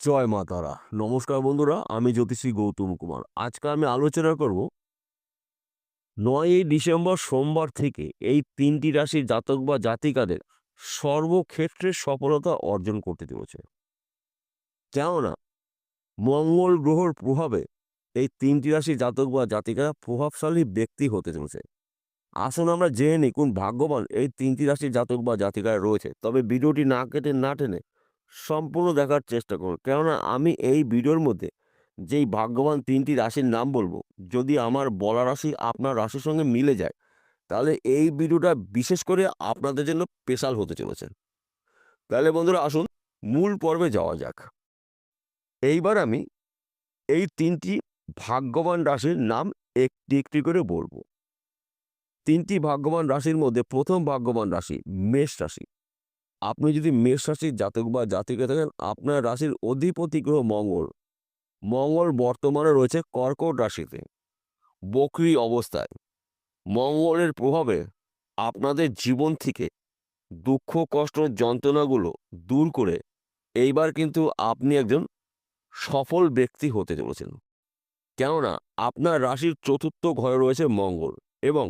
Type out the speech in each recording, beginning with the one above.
জয় মা তারা। নমস্কার বন্ধুরা, আমি জ্যোতিষী গৌতম কুমার। আজকে আমি আলোচনা করব ৯ই ডিসেম্বর সোমবার থেকে এই ৩টি রাশির জাতক বা জাতিকাদের সর্বক্ষেত্রে সফলতা অর্জন করতে চলেছে। কেননা মঙ্গল গ্রহর প্রভাবে এই ৩টি রাশির জাতক বা জাতিকারা প্রভাবশালী ব্যক্তি হতে চলেছে। আসুন আমরা জেনে নিই কোন ভাগ্যবান এই ৩টি রাশির জাতক বা জাতিকারা রয়েছে। তবে ভিডিওটি না কেটে না টেনে সম্পূর্ণ দেখার চেষ্টা করুন। কেননা আমি এই ভিডিওর মধ্যে যেই ভাগ্যবান ৩টি রাশির নাম বলবো, যদি আমার বলা রাশি আপনার রাশির সঙ্গে মিলে যায়, তাহলে এই ভিডিওটা বিশেষ করে আপনাদের জন্য স্পেশাল হতে চলেছে। তাহলে বন্ধুরা আসুন মূল পর্বে যাওয়া যাক। এইবার আমি এই ৩টি ভাগ্যবান রাশির নাম একটি একটি করে বলবো। ৩টি ভাগ্যবান রাশির মধ্যে প্রথম ভাগ্যবান রাশি মেষ রাশি। আপনি যদি মেষ রাশির জাতক বা জাতিকা থাকেন, আপনার রাশির অধিপতি গ্রহ মঙ্গল। মঙ্গল বর্তমানে রয়েছে কর্কট রাশিতে বক্রী অবস্থায়। মঙ্গলের প্রভাবে আপনাদের জীবন থেকে দুঃখ কষ্ট যন্ত্রণাগুলো দূর করে এইবার কিন্তু আপনি একজন সফল ব্যক্তি হতে চলেছেন। কেননা আপনার রাশির চতুর্থ ঘরে রয়েছে মঙ্গল এবং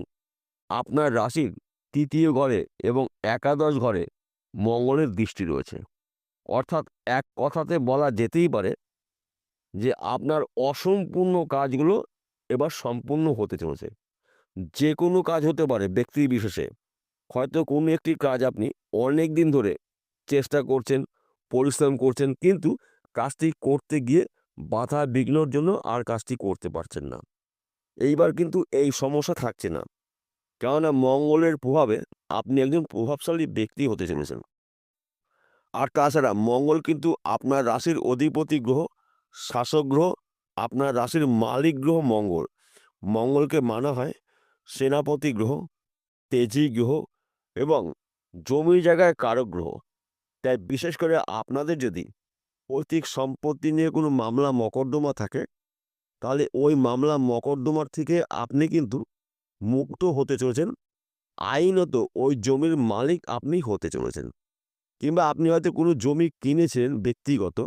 আপনার রাশির তৃতীয় ঘরে এবং একাদশ ঘরে মঙ্গলের দৃষ্টি রয়েছে। অর্থাৎ এক কথাতে বলা যেতেই পারে যে আপনার অসম্পূর্ণ কাজগুলো এবার সম্পূর্ণ হতে চলেছে। যে কোনো কাজ হতে পারে ব্যক্তি বিশেষে। হয়তো কোনো একটি কাজ আপনি অনেক দিন ধরে চেষ্টা করছেন, পরিশ্রম করছেন, কিন্তু কাজটি করতে গিয়ে বাধা বিঘ্নর জন্য আর কাজটি করতে পারছেন না। এইবার কিন্তু এই সমস্যা থাকছে না। কেননা মঙ্গলের প্রভাবে আপনি একজন প্রভাবশালী ব্যক্তি হতে চলেছেন। আর তাছাড়া মঙ্গল কিন্তু আপনার রাশির অধিপতি গ্রহ, শাসক গ্রহ, আপনার রাশির মালিক গ্রহ মঙ্গল। মঙ্গলকে মানা হয় সেনাপতি গ্রহ, তেজি গ্রহ এবং জমি জায়গায় কারক গ্রহ। তাই বিশেষ করে আপনাদের যদি পৈতৃক সম্পত্তি নিয়ে কোনো মামলা মকদ্দমা থাকে, তাহলে ওই মামলা মকদ্দমার থেকে আপনি কিন্তু মুক্ত হতে চলেছেন। আইনত ওই জমির মালিক আপনি হতে চলেছেন। কিংবা আপনি হয়তো কোনো জমি কিনেছেন ব্যক্তিগত,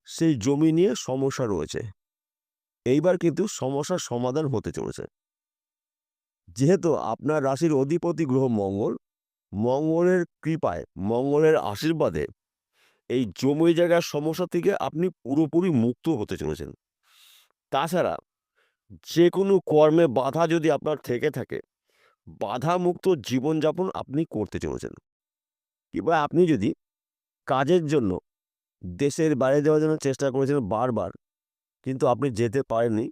সেই জমি নিয়ে সমস্যা রয়েছে। এইবার কিন্তু সমস্যার সমাধান হতে চলেছে। যেহেতু আপনার রাশির অধিপতি গ্রহ মঙ্গল, মঙ্গলের কৃপায়, মঙ্গলের আশীর্বাদে এই জমি জায়গার সমস্যা থেকে আপনি পুরোপুরি মুক্ত হতে চলেছেন। তাছাড়া যে কোনো কর্মে বাধা যদি আপনার থেকে থাকে, বাধামুক্ত জীবনযাপন আপনি করতে চলেছেন। কিংবা আপনি যদি কাজের জন্য দেশের বাইরে যাওয়ার জন্য চেষ্টা করেছেন বারবার, কিন্তু আপনি যেতে পারেননি,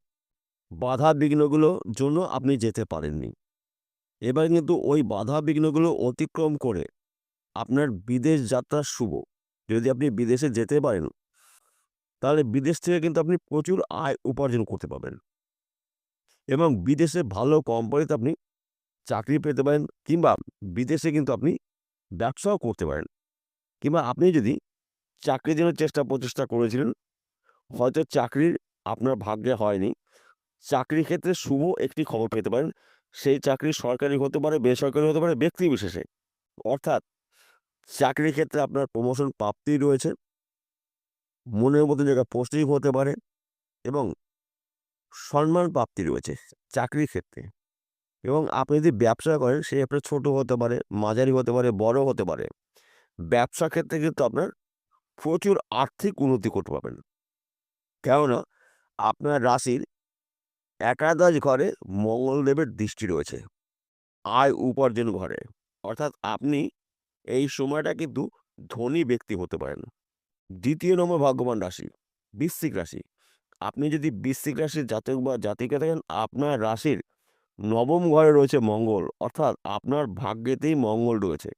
বাধা বিঘ্নগুলোর জন্য আপনি যেতে পারেননি। এবার কিন্তু ওই বাধা বিঘ্নগুলো অতিক্রম করে আপনার বিদেশ যাত্রা শুভ। যদি আপনি বিদেশে যেতে পারেন, তাহলে বিদেশ থেকে কিন্তু আপনি প্রচুর আয় উপার্জন করতে পারবেন এবং বিদেশে ভালো কোম্পানিতে আপনি চাকরি পেতে পারেন, কিংবা বিদেশে কিন্তু আপনি ব্যবসাও করতে পারেন। কিংবা আপনি যদি চাকরির জন্য প্রচেষ্টা করেছিলেন, হয়তো চাকরির আপনার ভাগ্যে হয়নি, চাকরির ক্ষেত্রে শুভ একটি খবর পেতে পারেন। সেই চাকরি সরকারি হতে পারে, বেসরকারি হতে পারে, ব্যক্তি বিশেষে। অর্থাৎ চাকরির ক্ষেত্রে আপনার প্রমোশন প্রাপ্তি রয়েছে, মনের মতো জায়গায় পোস্টিং হতে পারে এবং সম্মান প্রাপ্তি রয়েছে চাকরির ক্ষেত্রে। এবং আপনি যদি ব্যবসা করেন, সেই আপনার ছোট হতে পারে, মাঝারি হতে পারে, বড় হতে পারে। ব্যবসা ক্ষেত্রে কিন্তু আপনার প্রচুর আর্থিক উন্নতি করতে পারবেন। কেননা আপনার রাশির একাদশ ঘরে মঙ্গলদেবের দৃষ্টি রয়েছে, আয় উপার্জন ঘরে। অর্থাৎ আপনি এই সময়টা কিন্তু ধনী ব্যক্তি হতে পারেন। দ্বিতীয় নম্বর ভাগ্যবান রাশি বৃশ্চিক রাশি। আপনি যদি বৃশ্চিক রাশির জাতক বা জাতিকা থাকেন, আপনার রাশির নবম ঘরে রয়েছে মঙ্গল। অর্থাৎ আপনার ভাগ্যেতেই মঙ্গল রয়েছে।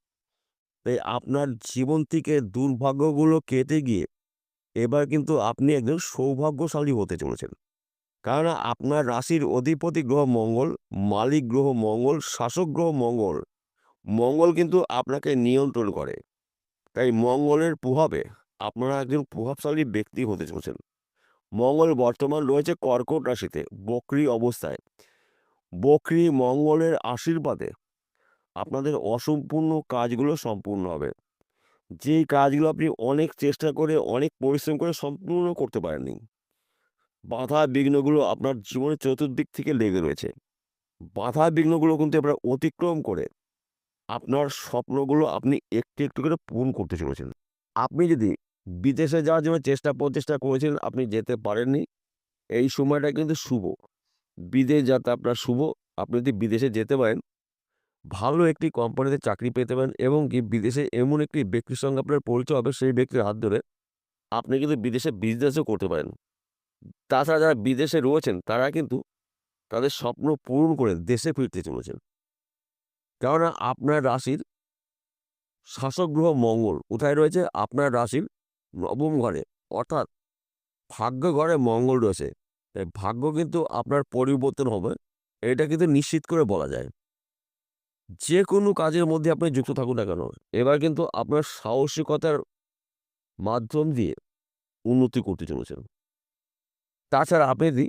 তাই আপনার জীবন থেকে দুর্ভাগ্যগুলো কেটে গিয়ে এবার কিন্তু আপনি একজন সৌভাগ্যশালী হতে চলেছেন। কারণ আপনার রাশির অধিপতি গ্রহ মঙ্গল, মালিক গ্রহ মঙ্গল, শাসক গ্রহ মঙ্গল। মঙ্গল কিন্তু আপনাকে নিয়ন্ত্রণ করে। তাই মঙ্গলের প্রভাবে আপনারা একজন প্রভাবশালী ব্যক্তি হতে চলেছেন। মঙ্গল বর্তমান রয়েছে কর্কট রাশিতে বক্রী অবস্থায়। বক্রী মঙ্গলের আশীর্বাদে আপনাদের অসম্পূর্ণ কাজগুলো সম্পূর্ণ হবে। যেই কাজগুলো আপনি অনেক চেষ্টা করে, অনেক পরিশ্রম করে সম্পূর্ণ করতে পারেননি। বাধা বিঘ্নগুলো আপনার জীবনের চতুর্দিক থেকে লেগে রয়েছে। বাধা বিঘ্নগুলো কিন্তু এবার অতিক্রম করে আপনার স্বপ্নগুলো আপনি একটু, একটু করে পূরণ করতে চলেছেন। আপনি যদি বিদেশে যাওয়ার জন্য প্রচেষ্টা করেছিলেন, আপনি যেতে পারেননি, এই সময়টা কিন্তু শুভ। বিদেশ যাত্রা আপনার শুভ। আপনি যদি বিদেশে যেতে পারেন, ভালো একটি কোম্পানিতে চাকরি পেতে পারেন এবং কি বিদেশে এমন একটি ব্যক্তির সঙ্গে আপনার পরিচয় হবে, সেই ব্যক্তির হাত ধরে আপনি কিন্তু বিদেশে বিজনেসও করতে পারেন। তাছাড়া যারা বিদেশে রয়েছেন, তারা কিন্তু তাদের স্বপ্ন পূরণ করে দেশে ফিরতে চলেছেন। কেননা আপনার রাশির শাসক গ্রহ মঙ্গল কোথায় রয়েছে? আপনার রাশির নবম ঘরে, অর্থাৎ ভাগ্য ঘরে মঙ্গল রয়েছে। তাই ভাগ্য কিন্তু আপনার পরিবর্তন হবে, এটা কিন্তু নিশ্চিত করে বলা যায়। যে কোনো কাজের মধ্যে আপনি যুক্ত থাকুন না কেন, এবার কিন্তু আপনার সাহসিকতার মাধ্যম দিয়ে উন্নতি করতে চলেছেন। তাছাড়া আপনি যদি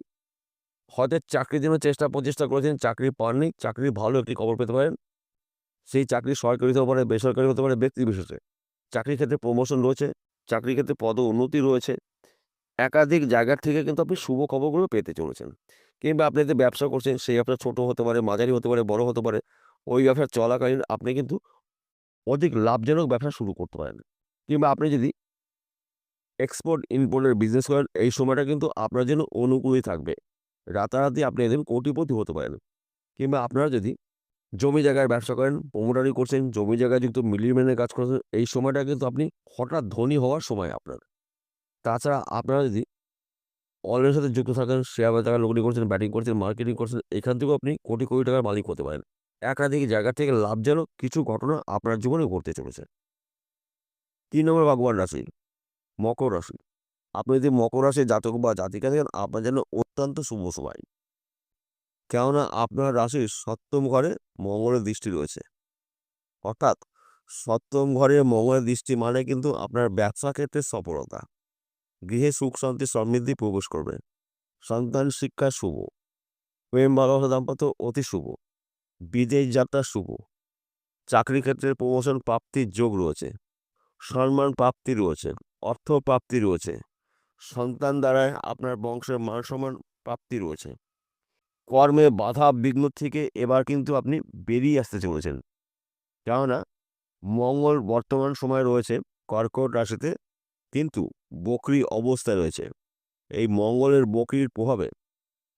হয়তো চাকরির জন্য প্রচেষ্টা করেছেন, চাকরি পাননি, চাকরির ভালো একটি খবর পেতে পারেন। সেই চাকরি সরকারি হতে পারে, বেসরকারি হতে পারে, ব্যক্তি বিশেষে। চাকরির ক্ষেত্রে প্রমোশন রয়েছে, চাকরির ক্ষেত্রে পদোন্নতি রয়েছে। একাধিক জায়গার থেকে কিন্তু আপনি শুভ খবরগুলো পেতে চলেছেন। কিংবা আপনি যদি ব্যবসা করছেন, সেই ব্যবসা ছোট হতে পারে, মাঝারি হতে পারে, বড় হতে পারে। ওই ব্যবসা চলাকালীন আপনি কিন্তু অধিক লাভজনক ব্যবসা শুরু করতে পারেন। কিংবা আপনি যদি এক্সপোর্ট ইম্পোর্টের বিজনেস করেন, এই সময়টা কিন্তু আপনার জন্য অনুকূলই থাকবে। রাতারাতি আপনি একদিন কোটিপতি হতে পারেন। কিংবা আপনারা যদি জমি জায়গার ব্যবসা করেন, প্রমোটারি করছেন, জমি জায়গায় যুক্ত মিডলম্যানের কাজ করছেন, এই সময়টা কিন্তু আপনি হঠাৎ ধনী হওয়ার সময় আপনার। তাছাড়া আপনারা যদি অনলাইনের সাথে যুক্ত থাকেন, শেয়ার বাজারে লগ্নি করছেন, ব্যাটিং করছেন, মার্কেটিং করছেন, এখান থেকেও আপনি কোটি, কোটি টাকার মালিক হতে পারেন। একাধিক জায়গা থেকে লাভজনক কিছু ঘটনা আপনার জীবনে ঘটতে চলেছে। ৩ নম্বর ভাগ্যবান রাশি, মকর রাশি। আপনি যদি মকর রাশির জাতক বা জাতিকা থাকেন, আপনার জন্য অত্যন্ত শুভ সময়। কেননা আপনার রাশির ৭ম ঘরে মঙ্গলের দৃষ্টি রয়েছে। অর্থাৎ ৭ম ঘরে মঙ্গলের দৃষ্টি মানে কিন্তু আপনার ব্যবসা ক্ষেত্রে সফলতা। গৃহে সুখ শান্তি সমৃদ্ধি প্রবেশ করবে। সন্তান শিক্ষা শুভ। প্রেম ভালোবাসা দাম্পত্য অতি শুভ। বিদেশ যাত্রা শুভ। চাকরি ক্ষেত্রে প্রমোশন প্রাপ্তির যোগ রয়েছে। সম্মান প্রাপ্তি রয়েছে। অর্থ প্রাপ্তি রয়েছে। সন্তান দ্বারায় আপনার বংশের মান সম্মান প্রাপ্তি রয়েছে। কর্মে বাধা বিঘ্ন থেকে এবার কিন্তু আপনি বেরিয়ে আসতে চলেছেন। কেননা মঙ্গল বর্তমান সময়ে রয়েছে কর্কট রাশিতে, কিন্তু বক্রী অবস্থায় রয়েছে। এই মঙ্গলের বক্রীর প্রভাবে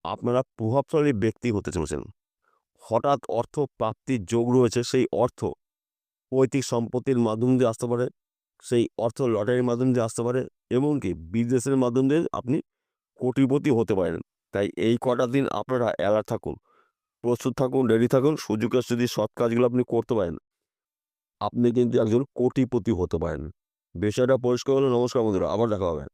আপনারা প্রভাবশালী ব্যক্তি হতে চলেছেন। হঠাৎ অর্থ প্রাপ্তির যোগ রয়েছে। সেই অর্থ পৈতৃক সম্পত্তির মাধ্যম দিয়ে আসতে পারে, সেই অর্থ লটারির মাধ্যম দিয়ে আসতে পারে, এমনকি বিজনেসের মাধ্যম দিয়ে আপনি কোটিপতি হতে পারেন। তাই এই কটা দিন আপনারা অ্যালার্ট থাকুন, প্রস্তুত থাকুন, রেডি থাকুন। সুযোগে যদি সৎ কাজগুলো আপনি করতে পারেন, আপনি কিন্তু একজন কোটিপতি হতে পারেন। বিষয়টা পরিষ্কার হলো। নমস্কার বন্ধুরা, আবার দেখা হবে।